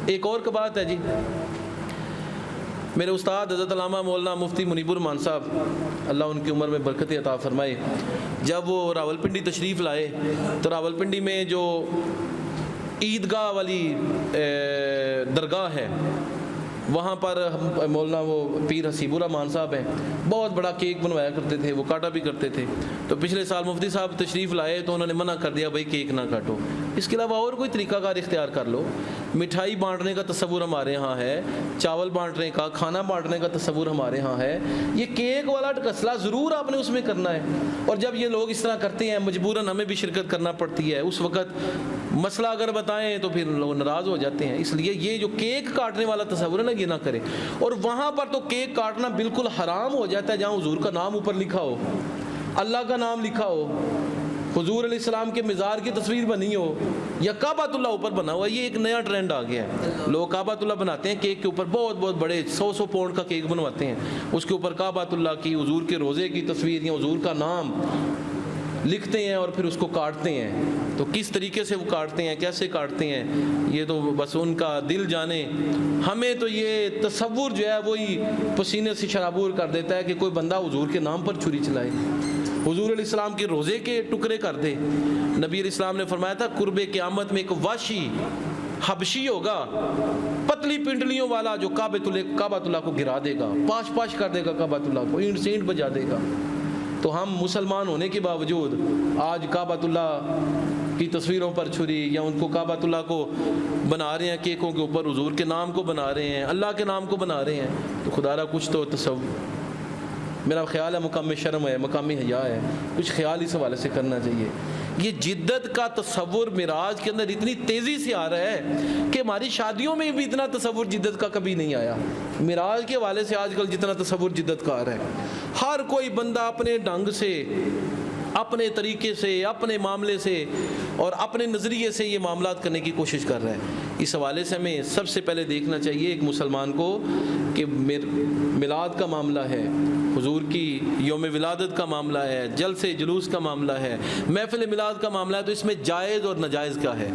ایک اور بات ہے جی، میرے استاد حضرت علامہ مولانا مفتی منیب الرحمان صاحب اللہ ان کی عمر میں برکت عطا فرمائے، جب وہ راولپنڈی تشریف لائے تو راولپنڈی میں جو عیدگاہ والی درگاہ ہے وہاں پر مولانا وہ پیر حسیب الرحمان صاحب ہیں، بہت بڑا کیک بنوایا کرتے تھے، وہ کاٹا بھی کرتے تھے۔ تو پچھلے سال مفتی صاحب تشریف لائے تو انہوں نے منع کر دیا بھائی کیک نہ کاٹو، اس کے علاوہ اور کوئی طریقہ کار اختیار کر لو۔ مٹھائی بانٹنے کا تصور ہمارے ہاں ہے، چاول بانٹنے کا، کھانا بانٹنے کا تصور ہمارے ہاں ہے، یہ کیک والا ٹکسلا ضرور آپ نے اس میں کرنا ہے۔ اور جب یہ لوگ اس طرح کرتے ہیں مجبوراً ہمیں بھی شرکت کرنا پڑتی ہے، اس وقت مسئلہ اگر بتائیں تو پھر لوگ ناراض ہو جاتے ہیں۔ اس لیے یہ جو کیک کاٹنے والا تصور ہے نا یہ نہ کرے۔ اور وہاں پر تو کیک کاٹنا بالکل حرام ہو جاتا ہے جہاں حضور کا نام اوپر لکھا ہو، اللہ کا نام لکھا ہو، حضور علیہ السلام کے مزار کی تصویر بنی ہو، یا کعبۃ اللہ اوپر بنا ہوا۔ یہ ایک نیا ٹرینڈ آ گیا ہے، لوگ کعبۃ اللہ بناتے ہیں، کیک کے اوپر بہت بہت بڑے 100 پاؤنڈ کا کیک بنواتے ہیں، اس کے اوپر کعبۃ اللہ کی، حضور کے روزے کی تصویر یا حضور کا نام لکھتے ہیں اور پھر اس کو کاٹتے ہیں۔ تو کس طریقے سے وہ کاٹتے ہیں، کیسے کاٹتے ہیں، یہ تو بس ان کا دل جانے۔ ہمیں تو یہ تصور جو ہے وہی پسینے سے شرابور کر دیتا ہے کہ کوئی بندہ حضور کے نام پر چھری چلائے، حضور علیہ السلام کے روزے کے ٹکڑے کر دے۔ نبی علیہ السلام نے فرمایا تھا قرب قیامت میں ایک وحشی حبشی ہوگا پتلی پنڈلیوں والا جو کعبۃ اللہ کو گرا دے گا، پاش پاش کر دے گا کعبۃ اللہ کو، اینٹ سینٹ بجا دے گا۔ تو ہم مسلمان ہونے کے باوجود آج کعبۃ اللہ کی تصویروں پر چھری، یا ان کو کعبۃ اللہ کو بنا رہے ہیں، کیکوں کے اوپر حضور کے نام کو بنا رہے ہیں، اللہ کے نام کو بنا رہے ہیں۔ تو خدا را کچھ تو تصور، میرا خیال ہے مقام شرم ہے، مقام حیا ہے، کچھ خیال اس حوالے سے کرنا چاہیے۔ یہ جدت کا تصور معراج کے اندر اتنی تیزی سے آ رہا ہے کہ ہماری شادیوں میں بھی اتنا تصور جدت کا کبھی نہیں آیا۔ معراج کے حوالے سے آج کل جتنا تصور جدت کا آ رہا ہے، ہر کوئی بندہ اپنے ڈھنگ سے، اپنے طریقے سے، اپنے معاملے سے اور اپنے نظریے سے یہ معاملات کرنے کی کوشش کر رہا ہے۔ اس حوالے سے ہمیں سب سے پہلے دیکھنا چاہیے ایک مسلمان کو کہ میلاد کا معاملہ ہے، حضور کی یوم ولادت کا معاملہ ہے، جلسے جلوس کا معاملہ ہے، محفل میلاد کا معاملہ ہے، تو اس میں جائز اور ناجائز کیا ہے۔